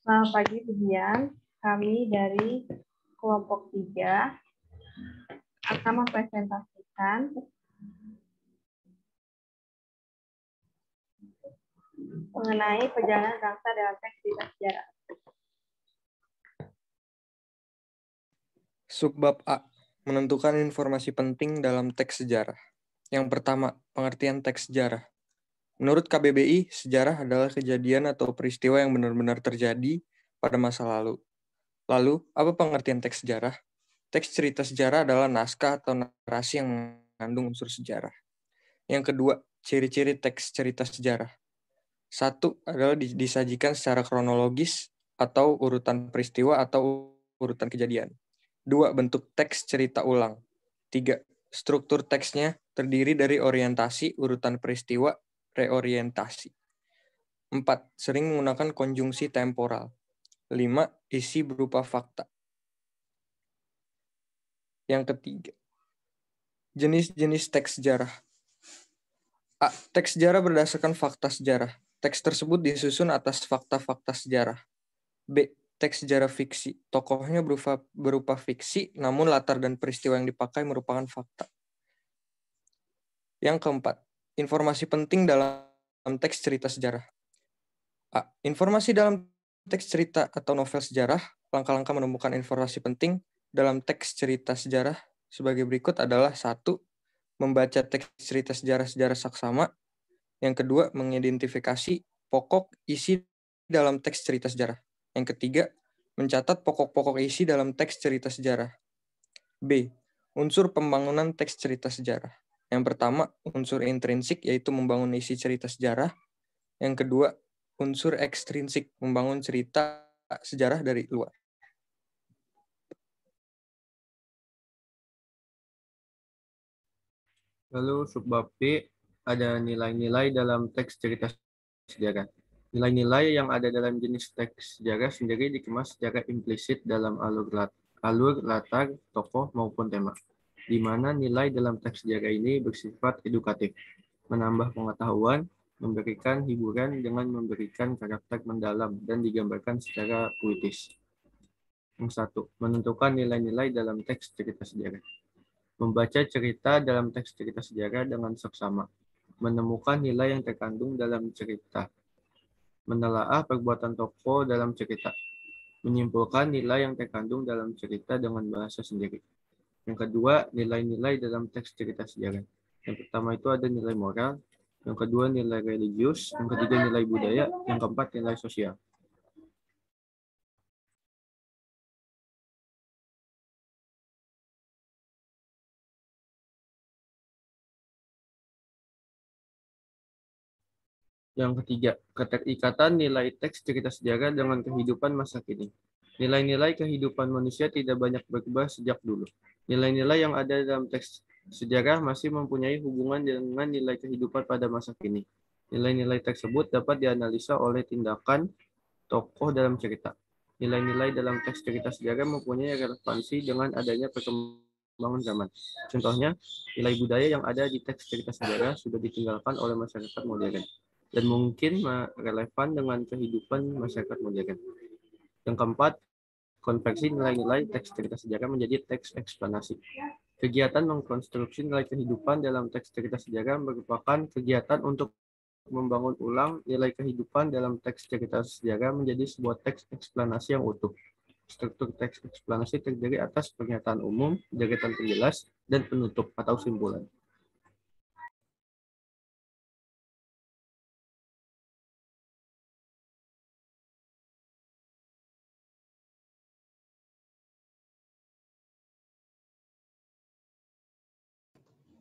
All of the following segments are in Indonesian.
Selamat pagi, Budian. Kami dari kelompok 3 akan mempresentasikan mengenai perjalanan bangsa dalam teks cerita sejarah. Subbab A. Menentukan informasi penting dalam teks sejarah. Yang pertama, pengertian teks sejarah. Menurut KBBI, sejarah adalah kejadian atau peristiwa yang benar-benar terjadi pada masa lalu. Lalu, apa pengertian teks sejarah? Teks cerita sejarah adalah naskah atau narasi yang mengandung unsur sejarah. Yang kedua, ciri-ciri teks cerita sejarah. Satu adalah disajikan secara kronologis atau urutan peristiwa atau urutan kejadian. 2. Bentuk teks cerita ulang. 3. Struktur teksnya terdiri dari orientasi, urutan peristiwa, reorientasi. 4. Sering menggunakan konjungsi temporal. 5. Isi berupa fakta. Yang ketiga, jenis-jenis teks sejarah. A. Teks sejarah berdasarkan fakta sejarah. Teks tersebut disusun atas fakta-fakta sejarah. B. Teks sejarah fiksi. Tokohnya berupa fiksi, namun latar dan peristiwa yang dipakai merupakan fakta. Yang keempat, informasi penting dalam teks cerita sejarah. A. Informasi dalam teks cerita atau novel sejarah. Langkah-langkah menemukan informasi penting dalam teks cerita sejarah sebagai berikut adalah: 1. Membaca teks cerita sejarah-sejarah saksama. Yang kedua, mengidentifikasi pokok isi dalam teks cerita sejarah. Yang ketiga, mencatat pokok-pokok isi dalam teks cerita sejarah. B. Unsur pembangunan teks cerita sejarah. Yang pertama, unsur intrinsik, yaitu membangun isi cerita sejarah. Yang kedua, unsur ekstrinsik, membangun cerita sejarah dari luar. Lalu subbab B, ada nilai-nilai dalam teks cerita sejarah. Nilai-nilai yang ada dalam jenis teks sejarah sendiri dikemas secara implisit dalam alur latar, tokoh, maupun tema, di mana nilai dalam teks sejarah ini bersifat edukatif, menambah pengetahuan, memberikan hiburan dengan memberikan karakter mendalam, dan digambarkan secara puitis. Yang 1. Menentukan nilai-nilai dalam teks cerita sejarah. Membaca cerita dalam teks cerita sejarah dengan seksama, menemukan nilai yang terkandung dalam cerita, menelaah perbuatan tokoh dalam cerita, menyimpulkan nilai yang terkandung dalam cerita dengan bahasa sendiri. Yang kedua, nilai-nilai dalam teks cerita sejarah. Yang pertama itu ada nilai moral, yang kedua nilai religius, yang ketiga nilai budaya, yang keempat nilai sosial. Yang ketiga, keterikatan nilai teks cerita sejarah dengan kehidupan masa kini. Nilai-nilai kehidupan manusia tidak banyak berubah sejak dulu. Nilai-nilai yang ada dalam teks sejarah masih mempunyai hubungan dengan nilai kehidupan pada masa kini. Nilai-nilai tersebut dapat dianalisa oleh tindakan tokoh dalam cerita. Nilai-nilai dalam teks cerita sejarah mempunyai relevansi dengan adanya perkembangan zaman. Contohnya, nilai budaya yang ada di teks cerita sejarah sudah ditinggalkan oleh masyarakat modern dan mungkin relevan dengan kehidupan masyarakat modern. Yang keempat, konversi nilai-nilai teks cerita sejarah menjadi teks eksplanasi. Kegiatan mengkonstruksi nilai kehidupan dalam teks cerita sejarah merupakan kegiatan untuk membangun ulang nilai kehidupan dalam teks cerita sejarah menjadi sebuah teks eksplanasi yang utuh. Struktur teks eksplanasi terdiri atas pernyataan umum, deretan penjelas, dan penutup atau simpulan.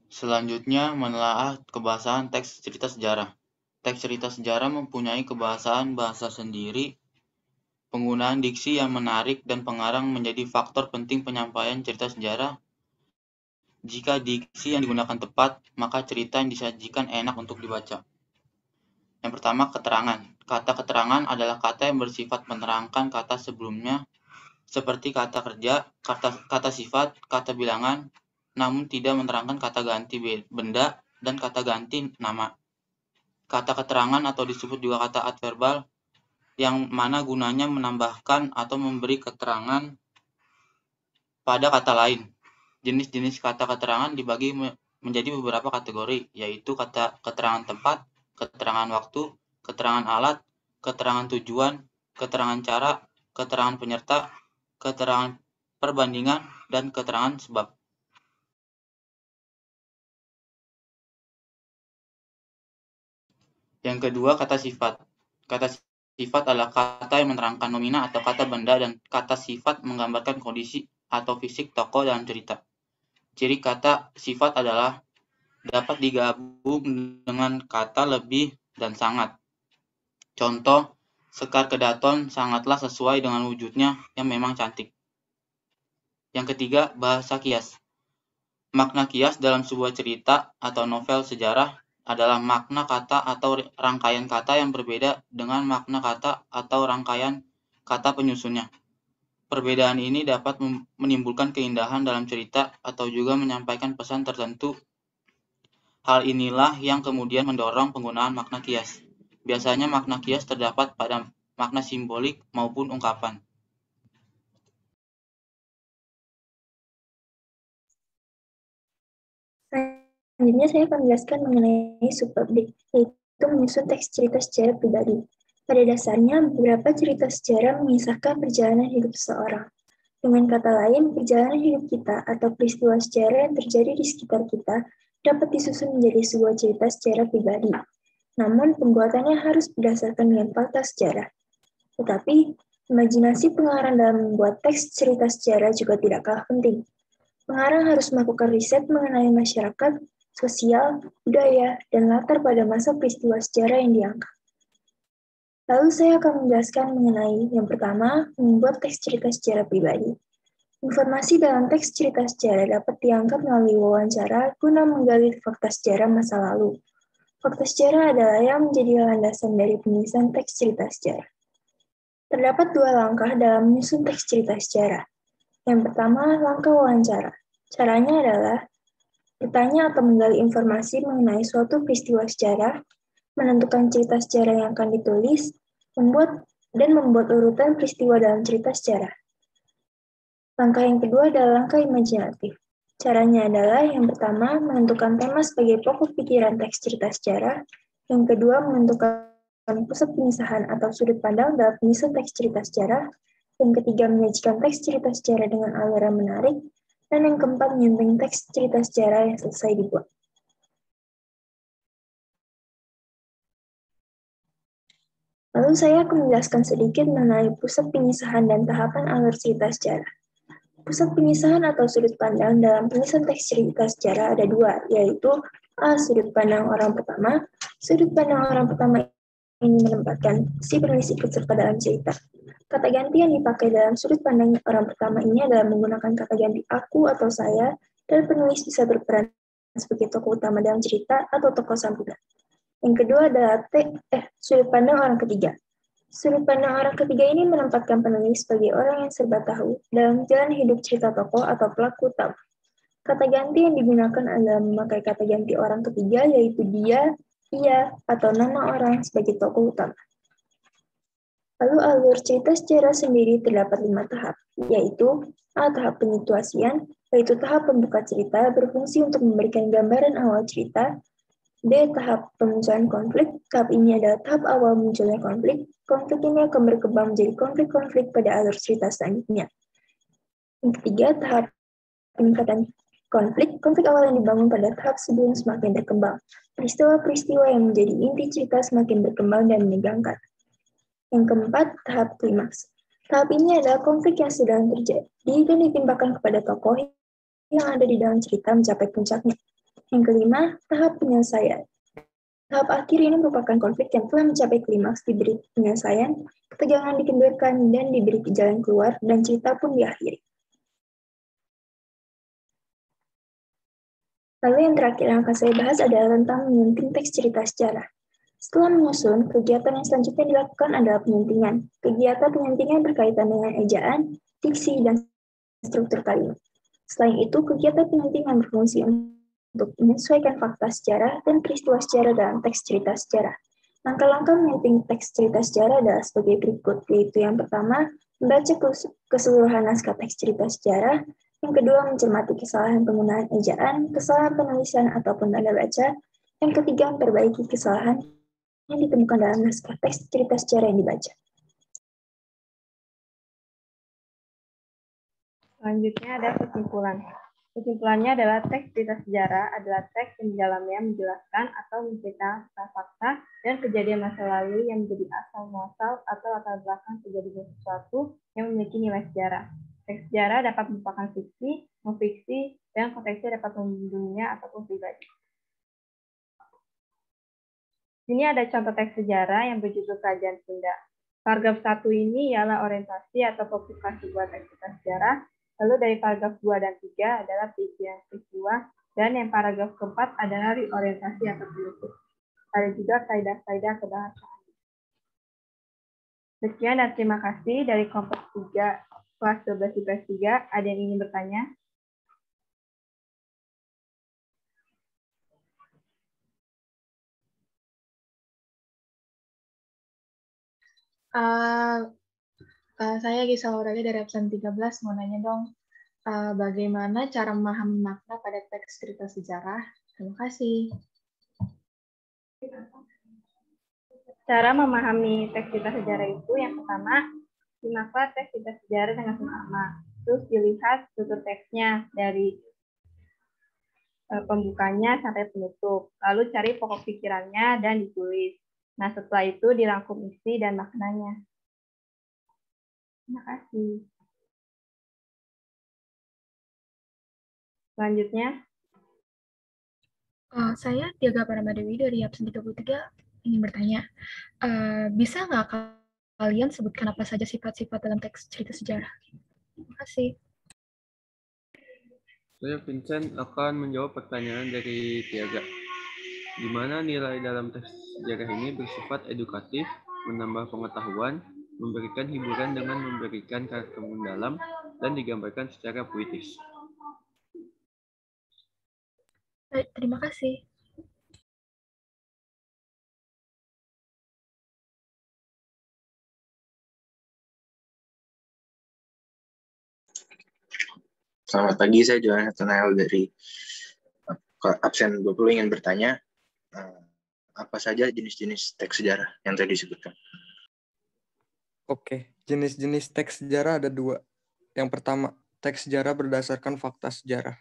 Selanjutnya, menelaah kebahasaan teks cerita sejarah. Teks cerita sejarah mempunyai kebahasaan bahasa sendiri. Penggunaan diksi yang menarik dan pengarang menjadi faktor penting penyampaian cerita sejarah. Jika diksi yang digunakan tepat, maka cerita yang disajikan enak untuk dibaca. Yang pertama, keterangan. Kata keterangan adalah kata yang bersifat menerangkan kata sebelumnya, seperti kata kerja, kata sifat, kata bilangan, namun tidak menerangkan kata ganti benda dan kata ganti nama. Kata keterangan atau disebut juga kata adverbal yang mana gunanya menambahkan atau memberi keterangan pada kata lain. Jenis-jenis kata keterangan dibagi menjadi beberapa kategori, yaitu kata keterangan tempat, keterangan waktu, keterangan alat, keterangan tujuan, keterangan cara, keterangan penyerta, keterangan perbandingan, dan keterangan sebab. Yang kedua, kata sifat. Kata sifat adalah kata yang menerangkan nomina atau kata benda, dan kata sifat menggambarkan kondisi atau fisik tokoh dalam cerita. Ciri kata sifat adalah dapat digabung dengan kata lebih dan sangat. Contoh, Sekar Kedaton sangatlah sesuai dengan wujudnya yang memang cantik. Yang ketiga, bahasa kias. Makna kias dalam sebuah cerita atau novel sejarah adalah makna kata atau rangkaian kata yang berbeda dengan makna kata atau rangkaian kata penyusunnya. Perbedaan ini dapat menimbulkan keindahan dalam cerita atau juga menyampaikan pesan tertentu. Hal inilah yang kemudian mendorong penggunaan makna kias. Biasanya makna kias terdapat pada makna simbolik maupun ungkapan. Selanjutnya saya akan menjelaskan mengenai subobjek, yaitu menyusun teks cerita secara pribadi. Pada dasarnya, beberapa cerita sejarah mengisahkan perjalanan hidup seseorang. Dengan kata lain, perjalanan hidup kita atau peristiwa sejarah yang terjadi di sekitar kita dapat disusun menjadi sebuah cerita secara pribadi. Namun, pembuatannya harus berdasarkan dengan fakta sejarah. Tetapi, imajinasi pengarang dalam membuat teks cerita sejarah juga tidak kalah penting. Pengarang harus melakukan riset mengenai masyarakat, sosial, budaya, dan latar pada masa peristiwa sejarah yang diangkat. Lalu saya akan menjelaskan mengenai yang pertama, membuat teks cerita secara pribadi. Informasi dalam teks cerita sejarah dapat diangkat melalui wawancara guna menggali fakta sejarah masa lalu. Fakta sejarah adalah yang menjadi landasan dari penulisan teks cerita sejarah. Terdapat dua langkah dalam menyusun teks cerita sejarah. Yang pertama, langkah wawancara. Caranya adalah bertanya atau menggali informasi mengenai suatu peristiwa sejarah, menentukan cerita sejarah yang akan ditulis, membuat urutan peristiwa dalam cerita sejarah. Langkah yang kedua adalah langkah imajinatif. Caranya adalah yang pertama, menentukan tema sebagai pokok pikiran teks cerita sejarah, yang kedua, menentukan pusat penyisahan atau sudut pandang dalam penyusun teks cerita sejarah, yang ketiga, menyajikan teks cerita sejarah dengan alur yang menarik, dan yang keempat, menyusun teks cerita sejarah yang selesai dibuat. Lalu saya akan menjelaskan sedikit mengenai pusat penyisahan dan tahapan alur cerita sejarah. Pusat penyisahan atau sudut pandang dalam penulisan teks cerita sejarah ada dua, yaitu A. Sudut pandang orang pertama. Sudut pandang orang pertama ini menempatkan si penulis ikut serta dalam cerita. Kata ganti yang dipakai dalam sudut pandang orang pertama ini adalah menggunakan kata ganti aku atau saya, dan penulis bisa berperan sebagai tokoh utama dalam cerita atau tokoh sampingan. Yang kedua adalah sudut pandang orang ketiga. Sudut pandang orang ketiga ini menempatkan penulis sebagai orang yang serba tahu dalam jalan hidup cerita tokoh atau pelaku utama. Kata ganti yang digunakan adalah memakai kata ganti orang ketiga, yaitu dia, ia, atau nama orang sebagai tokoh utama. Lalu alur cerita sejarah sendiri terdapat 5 tahap, yaitu A. Tahap penyituasian, yaitu tahap pembuka cerita berfungsi untuk memberikan gambaran awal cerita. B. Tahap pemunculan konflik. Tahap ini adalah tahap awal munculnya konflik. Konflik ini akan berkembang menjadi konflik-konflik pada alur cerita selanjutnya. Yang ketiga, tahap peningkatan konflik. Konflik awal yang dibangun pada tahap sebelum semakin berkembang. Peristiwa-peristiwa yang menjadi inti cerita semakin berkembang dan menegangkan. Yang keempat, tahap klimaks. Tahap ini adalah konflik yang sedang terjadi dan ditimpakan kepada tokoh yang ada di dalam cerita mencapai puncaknya. Yang kelima, tahap penyelesaian. Tahap akhir ini merupakan konflik yang telah mencapai klimaks, diberi penyelesaian, ketegangan dikendalikan, dan diberi jalan keluar, dan cerita pun diakhiri. Lalu yang terakhir yang akan saya bahas adalah tentang menyunting teks cerita sejarah. Setelah menyusun, kegiatan yang selanjutnya dilakukan adalah penyuntingan. Kegiatan penyuntingan berkaitan dengan ejaan, diksi, dan struktur kalimat. Selain itu, kegiatan penyuntingan berfungsi untuk menyesuaikan fakta sejarah dan peristiwa sejarah dalam teks cerita sejarah. Langkah-langkah memapping teks cerita sejarah adalah sebagai berikut, yaitu yang pertama, membaca keseluruhan naskah teks cerita sejarah, yang kedua, mencermati kesalahan penggunaan ejaan, kesalahan penulisan ataupun tanda baca, yang ketiga, memperbaiki kesalahan yang ditemukan dalam naskah teks cerita sejarah yang dibaca. Selanjutnya ada kesimpulan. Kesimpulannya adalah teks cerita sejarah adalah teks yang di dalamnya menjelaskan atau menceritakan fakta dan kejadian masa lalu yang menjadi asal muasal atau latar belakang terjadinya sesuatu yang memiliki nilai sejarah. Teks sejarah dapat merupakan fiksi, non-fiksi, dan konteksnya dapat dunia ataupun pribadi. Ini ada contoh teks sejarah yang berjudul Kerajaan Sunda. Paragraf 1 ini ialah orientasi atau publikasi buat teks cerita sejarah. Lalu dari paragraf 2 dan 3 adalah peristiwa, dan yang paragraf keempat adalah orientasi atau penutup. Ada juga kaidah-kaidah kebahasaan. Sekian dan terima kasih dari kelompok 3 kelas 12 IPS 3. Ada yang ingin bertanya? Saya Gisel Aureli dari absen 13 mau nanya dong, bagaimana cara memahami makna pada teks cerita sejarah? Terima kasih. Cara memahami teks cerita sejarah itu yang pertama, simaklah teks cerita sejarah dengan seksama. Terus dilihat struktur teksnya dari pembukanya sampai penutup. Lalu cari pokok pikirannya dan ditulis. Nah, setelah itu dirangkum isi dan maknanya. Terima kasih. Selanjutnya. Saya Tiaga Paramadewi dari absen 33 ingin bertanya, bisa nggak kalian sebutkan apa saja sifat-sifat dalam teks cerita sejarah? Terima kasih. Saya Vincent akan menjawab pertanyaan dari Tiaga. Di mana nilai dalam teks sejarah ini bersifat edukatif, menambah pengetahuan, memberikan hiburan dengan memberikan karakter mendalam, dan digambarkan secara puitis. Terima kasih. Selamat pagi, saya Johan Nathanael dari absen 20 ingin bertanya, apa saja jenis-jenis teks sejarah yang tadi disebutkan? Oke, jenis-jenis teks sejarah ada 2. Yang pertama, teks sejarah berdasarkan fakta sejarah.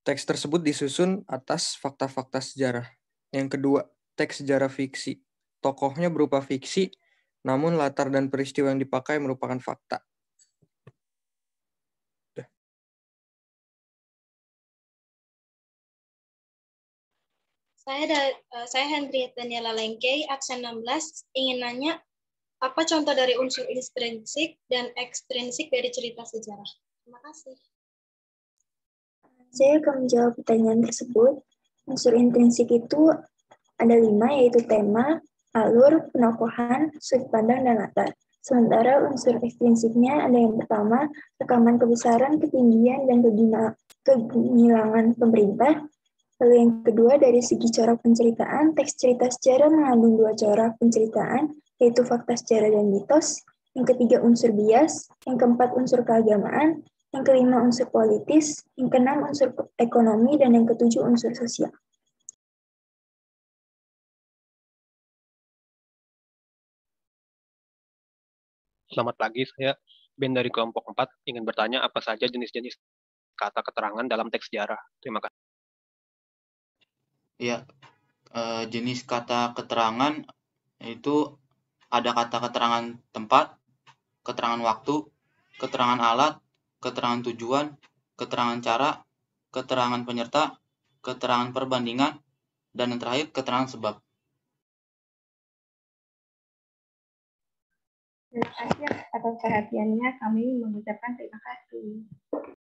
Teks tersebut disusun atas fakta-fakta sejarah. Yang kedua, teks sejarah fiksi. Tokohnya berupa fiksi, namun latar dan peristiwa yang dipakai merupakan fakta. Saya Hendriette Daniela Lengkei, absen 16, ingin nanya, apa contoh dari unsur intrinsik dan ekstrinsik dari cerita sejarah? Terima kasih. Saya akan menjawab pertanyaan tersebut. Unsur intrinsik itu ada 5, yaitu tema, alur, penokohan, sudut pandang, dan latar. Sementara unsur ekstrinsiknya ada yang pertama, rekaman kebesaran, ketinggian, dan kegemilangan pemerintah. Lalu yang kedua, dari segi corak penceritaan, teks cerita sejarah mengandung 2 corak penceritaan, yaitu fakta sejarah dan mitos. Yang ketiga, unsur bias. Yang keempat, unsur keagamaan. Yang kelima, unsur politis. Yang keenam, unsur ekonomi. Dan yang ketujuh, unsur sosial. Selamat pagi, saya Ben dari kelompok 4 ingin bertanya apa saja jenis-jenis kata keterangan dalam teks sejarah. Terima kasih. Ya, jenis kata keterangan itu ada kata keterangan tempat, keterangan waktu, keterangan alat, keterangan tujuan, keterangan cara, keterangan penyerta, keterangan perbandingan, dan yang terakhir keterangan sebab. Terima kasih atas perhatiannya. Kami mengucapkan terima kasih.